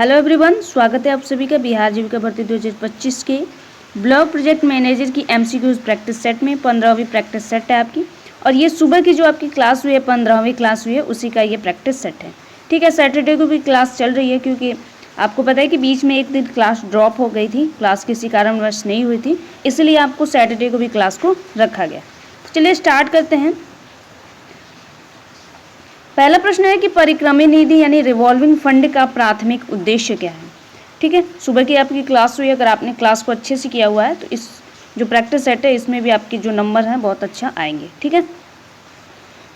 Hello everyone, स्वागत है आप सभी का बिहार जीविका भर्ती 2025 के ब्लॉक प्रोजेक्ट मैनेजर की एमसीक्यूज प्रैक्टिस सेट में 15वीं प्रैक्टिस सेट है आपकी। और ये सुबह की जो आपकी क्लास हुई है 15वीं क्लास हुई है उसी का ये प्रैक्टिस सेट है। ठीक है, सैटरडे को भी क्लास चल रही है क्योंकि आपको पता है कि बीच में एक दिन क्लास ड्रॉप हो गई थी, क्लास किसी कारणवश नहीं हुई थी, इसलिए आपको सैटरडे को भी क्लास को रखा गया। तो चलिए स्टार्ट करते हैं। पहला प्रश्न है कि परिक्रमी निधि यानी रिवॉल्विंग फंड का प्राथमिक उद्देश्य क्या है। ठीक है, सुबह की आपकी क्लास हुई, अगर आपने क्लास को अच्छे से किया हुआ है तो इस जो प्रैक्टिस सेट है इसमें भी आपके जो नंबर हैं बहुत अच्छा आएंगे। ठीक है,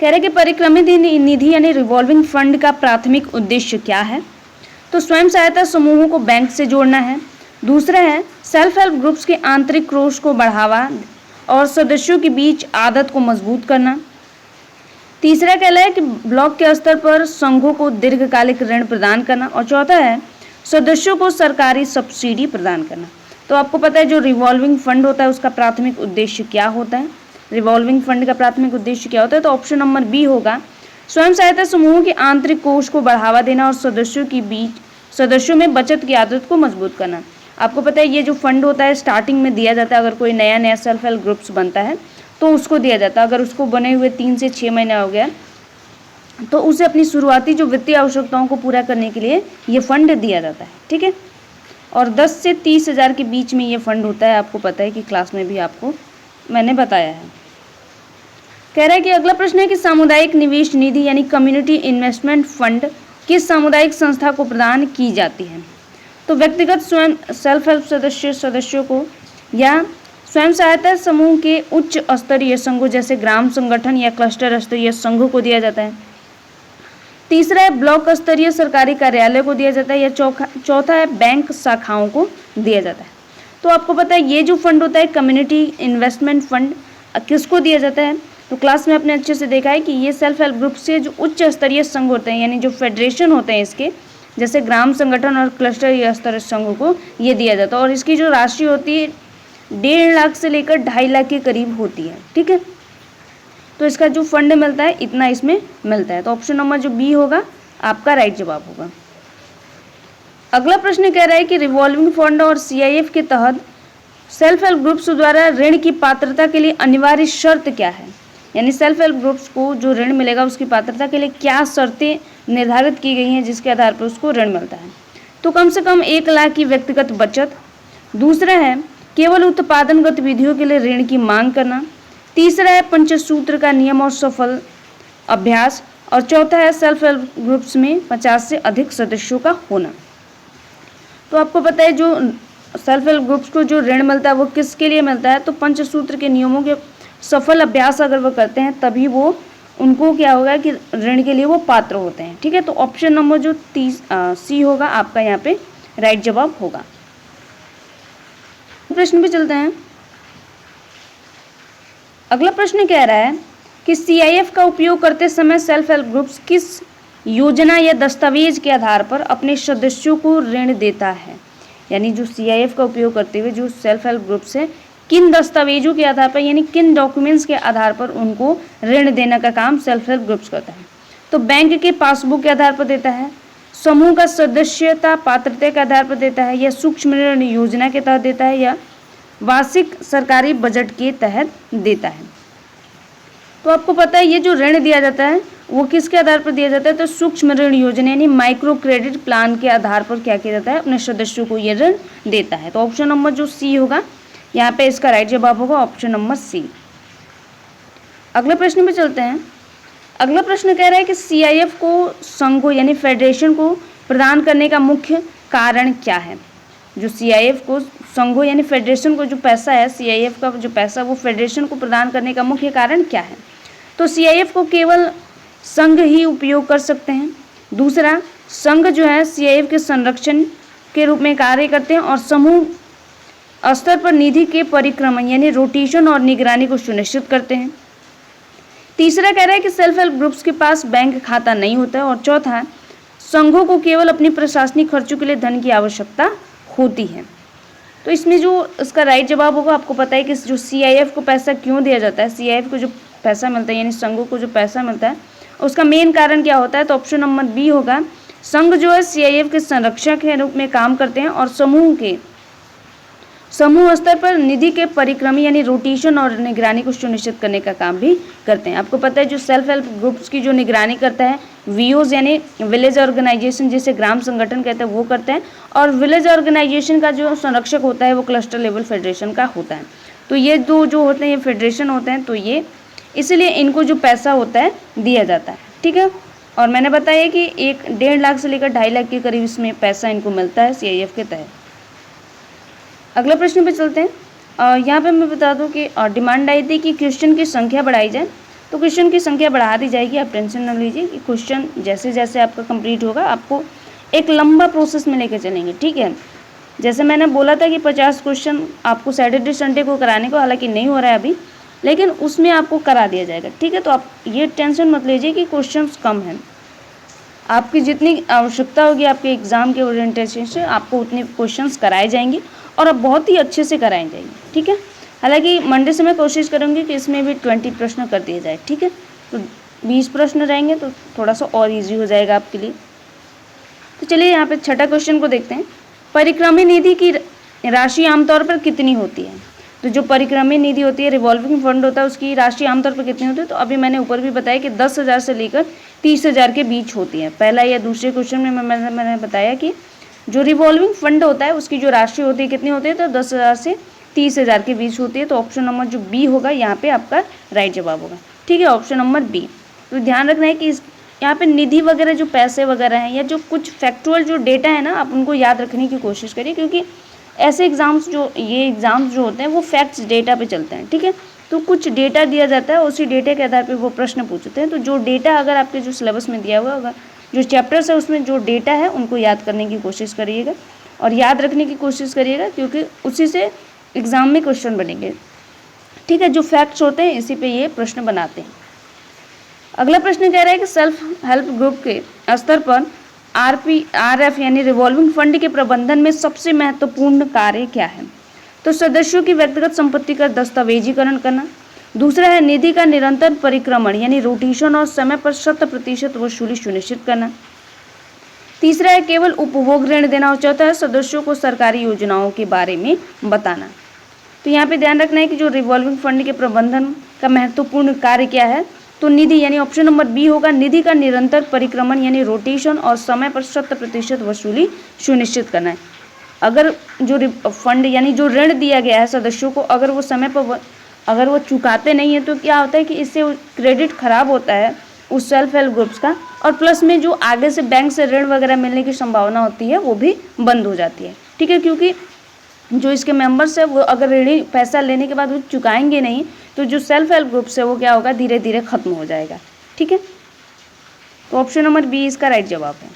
कह रहे कि परिक्रमी निधि यानी रिवॉल्विंग फंड का प्राथमिक उद्देश्य क्या है। तो स्वयं सहायता समूहों को बैंक से जोड़ना है। दूसरा है सेल्फ हेल्प ग्रुप्स के आंतरिक कोष को बढ़ावा और सदस्यों के बीच आदत को मजबूत करना। तीसरा कहला है कि ब्लॉक के स्तर पर संघों को दीर्घकालिक ऋण प्रदान करना। और चौथा है सदस्यों को सरकारी सब्सिडी प्रदान करना। तो आपको पता है जो रिवॉल्विंग फंड होता है उसका प्राथमिक उद्देश्य क्या होता है। रिवॉल्विंग फंड का प्राथमिक उद्देश्य क्या होता है, तो ऑप्शन नंबर बी होगा स्वयं सहायता समूहों के आंतरिक कोष को बढ़ावा देना और सदस्यों में बचत की आदत को मजबूत करना। आपको पता है ये जो फंड होता है स्टार्टिंग में दिया जाता है, अगर कोई नया सेल्फ हेल्प ग्रुप्स बनता है तो उसको दिया जाता है। अगर उसको बने हुए 3 से 6 महीने हो गया तो उसे अपनी शुरुआती जो वित्तीय आवश्यकताओं को पूरा करने के लिए ये फंड दिया जाता है। ठीक है, और 10 से 30 हज़ार के बीच में ये फंड होता है, आपको पता है कि क्लास में भी आपको मैंने बताया है। कह रहा है कि अगला प्रश्न है कि सामुदायिक निवेश निधि यानी कम्युनिटी इन्वेस्टमेंट फंड किस सामुदायिक संस्था को प्रदान की जाती है। तो व्यक्तिगत स्वयं सेल्फ हेल्प सदस्यों को या स्वयं सहायता समूह के उच्च स्तरीय संघों जैसे ग्राम संगठन या क्लस्टर स्तरीय संघों को दिया जाता है। तीसरा है ब्लॉक स्तरीय सरकारी कार्यालय को दिया जाता है। या चौथा है बैंक शाखाओं को दिया जाता है। तो आपको पता है ये जो फंड होता है कम्युनिटी इन्वेस्टमेंट फंड किसको दिया जाता है, तो क्लास में आपने अच्छे से देखा है कि ये सेल्फ हेल्प ग्रुप से जो उच्च स्तरीय संघ होते हैं यानी जो फेडरेशन होते हैं इसके, जैसे ग्राम संगठन और क्लस्टर स्तरीय संघों को ये दिया जाता है। और इसकी जो राशि होती है 1.5 लाख से लेकर 2.5 लाख के करीब होती है। ठीक है, तो इसका जो फंड मिलता है इतना इसमें मिलता है। तो ऑप्शन नंबर जो बी होगा आपका राइट जवाब होगा। अगला प्रश्न कह रहा है कि रिवॉल्विंग फंड और सीआईएफ के तहत सेल्फ हेल्प ग्रुप्स द्वारा ऋण की पात्रता के लिए अनिवार्य शर्त क्या है। यानी सेल्फ हेल्प ग्रुप्स को जो ऋण मिलेगा उसकी पात्रता के लिए क्या शर्तें निर्धारित की गई हैं जिसके आधार पर उसको ऋण मिलता है। तो कम से कम 1 लाख की व्यक्तिगत बचत। दूसरा है केवल उत्पादन गतिविधियों के लिए ऋण की मांग करना। तीसरा है पंचसूत्र का नियम और सफल अभ्यास। और चौथा है सेल्फ हेल्प ग्रुप्स में 50 से अधिक सदस्यों का होना। तो आपको पता है जो सेल्फ हेल्प ग्रुप्स को जो ऋण मिलता है वो किसके लिए मिलता है, तो पंचसूत्र के नियमों के सफल अभ्यास अगर वो करते हैं तभी वो उनको क्या होगा कि ऋण के लिए वो पात्र होते हैं। ठीक है, तो ऑप्शन नंबर जो सी होगा आपका यहाँ पे राइट जवाब होगा। प्रश्न पे चलते हैं। अगला प्रश्न कह रहा है कि सीआईएफ का उपयोग करते समय सेल्फ हेल्प ग्रुप्स किस योजना या दस्तावेज के आधार पर अपने सदस्यों को ऋण देता है। यानी जो सीआईएफ का उपयोग करते हुए जो सेल्फ हेल्प ग्रुप्स है किन दस्तावेजों के आधार पर यानी किन डॉक्यूमेंट्स के आधार पर उनको ऋण देने का काम सेल्फ हेल्प ग्रुप्स करता है। तो बैंक के पासबुक के आधार पर देता है, समूह का सदस्यता पात्रता के आधार पर देता है, या सूक्ष्म ऋण योजना के तहत देता है, या वार्षिक सरकारी बजट के तहत देता है। तो आपको पता है ये जो ऋण दिया जाता है वो किसके आधार पर दिया जाता है, तो सूक्ष्म ऋण योजना यानी माइक्रो क्रेडिट प्लान के आधार पर क्या किया जाता है, अपने सदस्यों को ये ऋण देता है। तो ऑप्शन नंबर जो सी होगा यहाँ पे इसका राइट जवाब होगा ऑप्शन नंबर सी। अगले प्रश्न पे चलते हैं। अगला प्रश्न कह रहा है कि सीआईएफ को संघों यानी फेडरेशन को प्रदान करने का मुख्य कारण क्या है। जो सीआईएफ को संघों यानी फेडरेशन को जो पैसा है, सीआईएफ का जो पैसा वो फेडरेशन को प्रदान करने का मुख्य कारण क्या है। तो सीआईएफ को केवल संघ ही उपयोग कर सकते हैं। दूसरा, संघ जो है सीआईएफ के संरक्षण के रूप में कार्य करते हैं और समूह स्तर पर निधि के परिक्रमण यानी रोटेशन और निगरानी को सुनिश्चित करते हैं। तीसरा कह रहा है कि सेल्फ हेल्प ग्रुप्स के पास बैंक खाता नहीं होता है। और चौथा, संघों को केवल अपनी प्रशासनिक खर्चों के लिए धन की आवश्यकता होती है। तो इसमें जो इसका राइट जवाब होगा, आपको पता है कि जो सीआईएफ को पैसा क्यों दिया जाता है, सीआईएफ को जो पैसा मिलता है यानी संघों को जो पैसा मिलता है उसका मेन कारण क्या होता है, तो ऑप्शन नंबर बी होगा संघ जो है CIF के संरक्षक के रूप में काम करते हैं और समूह स्तर पर निधि के परिक्रमी यानी रोटेशन और निगरानी को सुनिश्चित करने का काम भी करते हैं। आपको पता है जो सेल्फ हेल्प ग्रुप्स की जो निगरानी करता है VOs यानी विलेज ऑर्गेनाइजेशन, जिसे ग्राम संगठन कहते हैं, वो करते हैं। और विलेज ऑर्गेनाइजेशन का जो संरक्षक होता है वो क्लस्टर लेवल फेडरेशन का होता है। तो ये दो जो होते हैं ये फेडरेशन होते हैं, तो ये इसीलिए इनको जो पैसा होता है दिया जाता है, ठीक है। और मैंने बताया कि 1.5 लाख से लेकर 2.5 लाख के करीब इसमें पैसा इनको मिलता है CIF के तहत। अगला प्रश्न पे चलते हैं। यहाँ पे मैं बता दूं कि डिमांड आई थी कि क्वेश्चन की संख्या बढ़ाई जाए, तो क्वेश्चन की संख्या बढ़ा दी जाएगी। आप टेंशन न लीजिए कि क्वेश्चन जैसे जैसे आपका कंप्लीट होगा आपको एक लंबा प्रोसेस में लेकर चलेंगे, ठीक है। जैसे मैंने बोला था कि 50 क्वेश्चन आपको सैटरडे संडे को कराने को, हालांकि नहीं हो रहा है अभी, लेकिन उसमें आपको करा दिया जाएगा, ठीक है। तो आप ये टेंशन मत लीजिए कि क्वेश्चन कम हैं। आपकी जितनी आवश्यकता होगी आपके एग्ज़ाम के ओरिएंटेशन से आपको उतने क्वेश्चंस कराए जाएंगे और अब बहुत ही अच्छे से कराए जाएंगे, ठीक है। हालांकि मंडे से मैं कोशिश करूँगी कि इसमें भी 20 प्रश्न कर दिए जाए, ठीक है। तो 20 प्रश्न रहेंगे तो थोड़ा सा और ईजी हो जाएगा आपके लिए। तो चलिए यहाँ पे छठा क्वेश्चन को देखते हैं। परिक्रमी निधि की राशि आमतौर पर कितनी होती है? तो जो परिक्रमी निधि होती है, रिवॉल्विंग फंड होता है, उसकी राशि आमतौर पर कितनी होती है? तो अभी मैंने ऊपर भी बताया कि 10,000 से लेकर 30,000 के बीच होती है। पहला या दूसरे क्वेश्चन में मैंने बताया कि जो रिवॉल्विंग फंड होता है उसकी जो राशि होती है कितनी होती है? तो 10,000 से 30,000 के बीच होती है। तो ऑप्शन नंबर जो बी होगा यहाँ पे आपका राइट जवाब होगा, ठीक है, ऑप्शन नंबर बी। तो ध्यान रखना है कि यहाँ पे निधि वगैरह जो पैसे वगैरह हैं या जो कुछ फैक्चुअल जो डेटा है ना, आप उनको याद रखने की कोशिश करिए, क्योंकि ऐसे एग्जाम्स जो होते हैं वो फैक्ट्स डेटा पे चलते हैं, ठीक है। तो कुछ डेटा दिया जाता है, उसी डेटा के आधार पे वो प्रश्न पूछते हैं। तो जो डेटा अगर आपके जो सिलेबस में दिया हुआ होगा, जो चैप्टर्स है उसमें जो डेटा है उनको याद करने की कोशिश करिएगा और याद रखने की कोशिश करिएगा, क्योंकि उसी से एग्ज़ाम में क्वेश्चन बनेंगे, ठीक है। जो फैक्ट्स होते हैं इसी पे ये प्रश्न बनाते हैं। अगला प्रश्न कह रहा है कि सेल्फ हेल्प ग्रुप के स्तर पर RF यानी रिवॉल्विंग फंड के प्रबंधन में सबसे महत्वपूर्ण कार्य क्या है? तो सदस्यों की व्यक्तिगत संपत्ति का दस्तावेजीकरण करना, दूसरा है निधि का निरंतर परिक्रमण यानी रोटेशन और समय पर 100% वसूली सुनिश्चित करना, तीसरा है केवल उपभोग ऋण देना और चौथा है सदस्यों को सरकारी योजनाओं के बारे में बताना। तो यहाँ पे ध्यान रखना है कि जो रिवॉल्विंग फंड के प्रबंधन का महत्वपूर्ण कार्य क्या है? तो निधि यानी ऑप्शन नंबर बी होगा, निधि का निरंतर परिक्रमण यानी रोटेशन और समय पर 100% वसूली सुनिश्चित करना है। अगर जो फंड यानी जो ऋण दिया गया है सदस्यों को, अगर वो समय पर अगर वो चुकाते नहीं है तो क्या होता है कि इससे क्रेडिट खराब होता है उस सेल्फ हेल्प ग्रुप्स का, और प्लस में जो आगे से बैंक से ऋण वगैरह मिलने की संभावना होती है वो भी बंद हो जाती है, ठीक है। क्योंकि जो इसके मेंबर्स है वो अगर ऋणी पैसा लेने के बाद वो चुकाएंगे नहीं तो जो सेल्फ हेल्प ग्रुप्स है वो क्या होगा, धीरे धीरे खत्म हो जाएगा, ठीक है। तो ऑप्शन नंबर बी इसका राइट जवाब है।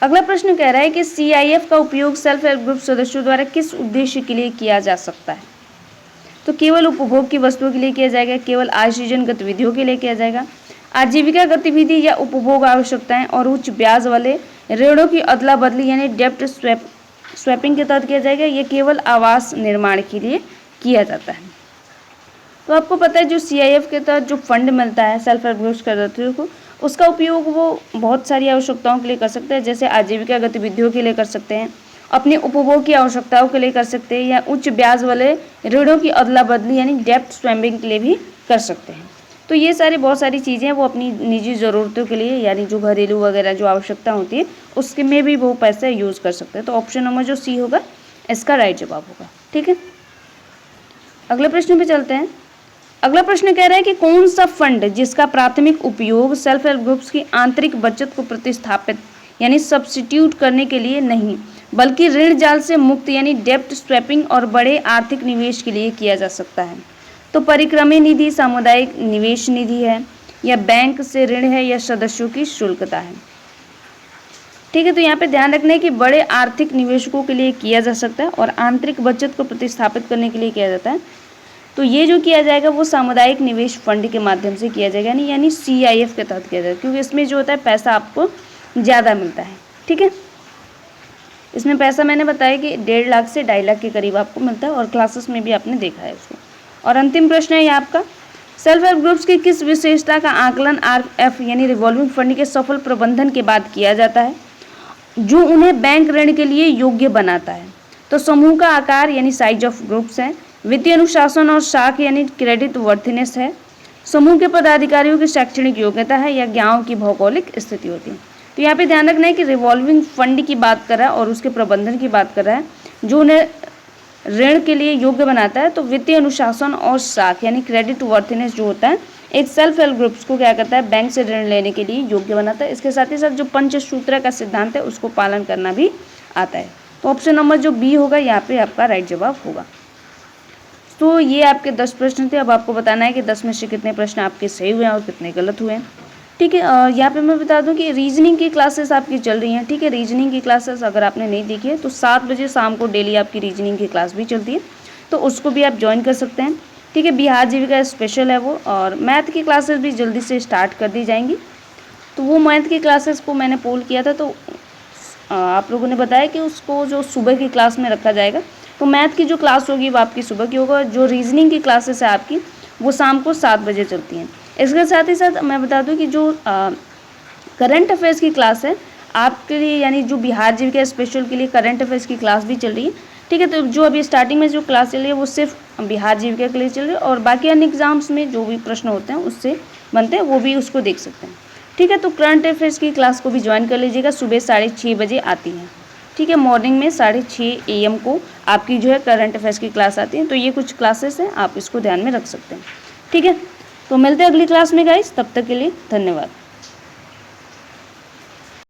अगला प्रश्न कह रहा है कि CIF का उपयोग सेल्फ हेल्प ग्रुप सदस्यों द्वारा किस उद्देश्य के लिए किया जा सकता है? तो केवल उपभोग की वस्तुओं के लिए किया जाएगा, केवल आय सृजन गतिविधियों के लिए किया जाएगा, आजीविका गतिविधि या उपभोग आवश्यकताएं और उच्च ब्याज वाले ऋणों की अदला बदली यानी डेप्ट स्वैपिंग के तहत किया जाएगा, ये केवल आवास निर्माण के लिए किया जाता है। तो आपको पता है जो CIF के तहत जो फंड मिलता है सेल्फ हेल्प ग्रुप्स सदस्यों को, उसका उपयोग वो बहुत सारी आवश्यकताओं के लिए कर सकते हैं, जैसे आजीविका गतिविधियों के लिए कर सकते हैं, अपने उपभोग की आवश्यकताओं के लिए कर सकते हैं, या उच्च ब्याज वाले ऋणों की अदला बदली यानी डेप्ट स्वैपिंग के लिए भी कर सकते हैं। तो ये सारी बहुत सारी चीज़ें वो अपनी निजी ज़रूरतों के लिए यानी जो घरेलू वगैरह जो आवश्यकता होती है उसके में भी वो पैसा यूज़ कर सकते हैं। तो ऑप्शन नंबर जो सी होगा इसका राइट जवाब होगा, ठीक है। अगले प्रश्न पे चलते हैं। अगला प्रश्न कह रहा है कि कौन सा फंड जिसका प्राथमिक उपयोग सेल्फ हेल्प ग्रुप्स की आंतरिक बचत को प्रतिस्थापित यानी सब्स्टिट्यूट करने के लिए नहीं बल्कि ऋण जाल से मुक्त यानी डेप्ट स्वैपिंग और बड़े आर्थिक निवेश के लिए किया जा सकता है? तो परिक्रमी निधि, सामुदायिक निवेश निधि है, या बैंक से ऋण है, या सदस्यों की शुल्कता है, ठीक है। तो यहाँ पे ध्यान रखना है कि बड़े आर्थिक निवेशकों के लिए किया जा सकता है और आंतरिक बचत को प्रतिस्थापित करने के लिए किया जाता है। तो ये जो किया जाएगा वो सामुदायिक निवेश फंड के माध्यम से किया जाएगा, यानी CIF के तहत किया जाएगा, क्योंकि इसमें जो होता है पैसा आपको ज़्यादा मिलता है, ठीक है। इसमें पैसा मैंने बताया कि 1.5 लाख से 2.5 लाख के करीब आपको मिलता है और क्लासेस में भी आपने देखा है इसको। और अंतिम प्रश्न है ये आपका, सेल्फ हेल्प ग्रुप्स की किस विशेषता का आकलन RF यानी रिवॉल्विंग फंड के सफल प्रबंधन के बाद किया जाता है, जो उन्हें बैंक ऋण के लिए योग्य बनाता है? तो समूह का आकार यानी साइज ऑफ ग्रुप्स है, वित्तीय अनुशासन और साख यानी क्रेडिट वर्थनेस है, समूह के पदाधिकारियों की शैक्षणिक योग्यता है, या गांव की भौगोलिक स्थिति होती है। तो यहाँ पे ध्यान रखना है कि रिवॉल्विंग फंड की बात कर रहा है और उसके प्रबंधन की बात कर रहा है, जो उन्हें ऋण के लिए योग्य बनाता है। तो वित्तीय अनुशासन और साख यानी क्रेडिट वर्थनेस जो होता है, एक सेल्फ हेल्प ग्रुप्स को क्या करता है, बैंक से ऋण लेने के लिए योग्य बनाता है। इसके साथ ही साथ जो पंचसूत्र का सिद्धांत है उसको पालन करना भी आता है। तो ऑप्शन नंबर जो बी होगा यहाँ पे आपका राइट जवाब होगा। तो ये आपके 10 प्रश्न थे। अब आपको बताना है कि 10 में से कितने प्रश्न आपके सही हुए हैं और कितने गलत हुए हैं। ठीक है, यहाँ पे मैं बता दूं कि रीजनिंग की क्लासेस आपकी चल रही हैं। ठीक है, रीजनिंग की क्लासेस अगर आपने नहीं देखी है तो 7 बजे शाम को डेली आपकी रीजनिंग की क्लास भी चलती है, तो उसको भी आप ज्वाइन कर सकते हैं। ठीक है, बिहार जीविका स्पेशल है वो, और मैथ की क्लासेस भी जल्दी से स्टार्ट कर दी जाएंगी। तो वो मैथ की क्लासेस को मैंने पोल किया था, तो आप लोगों ने बताया कि उसको जो सुबह की क्लास में रखा जाएगा। तो मैथ की जो क्लास होगी वो आपकी सुबह की होगा, जो रीजनिंग की क्लासेस है आपकी वो शाम को 7 बजे चलती हैं। इसके साथ ही साथ मैं बता दूं कि जो करंट अफेयर्स की क्लास है आपके लिए, यानी जो बिहार जीविका स्पेशल के लिए करंट अफेयर्स की क्लास भी चल रही है। ठीक है, तो जो अभी स्टार्टिंग में जो क्लास चल रही है वो सिर्फ बिहार जीविका के लिए चल रही है, और बाकी अन्य एग्जाम्स में जो भी प्रश्न होते हैं उससे बनते हैं वो भी उसको देख सकते हैं। ठीक है, तो करंट अफेयर्स की क्लास को भी ज्वाइन कर लीजिएगा। सुबह 6:30 बजे आती है। ठीक है, मॉर्निंग में 6:30 AM को आपकी जो है करंट अफेयर्स की क्लास आती है। तो ये कुछ क्लासेस हैं, आप इसको ध्यान में रख सकते हैं। ठीक है, तो मिलते हैं अगली क्लास में गाइस, तब तक के लिए धन्यवाद।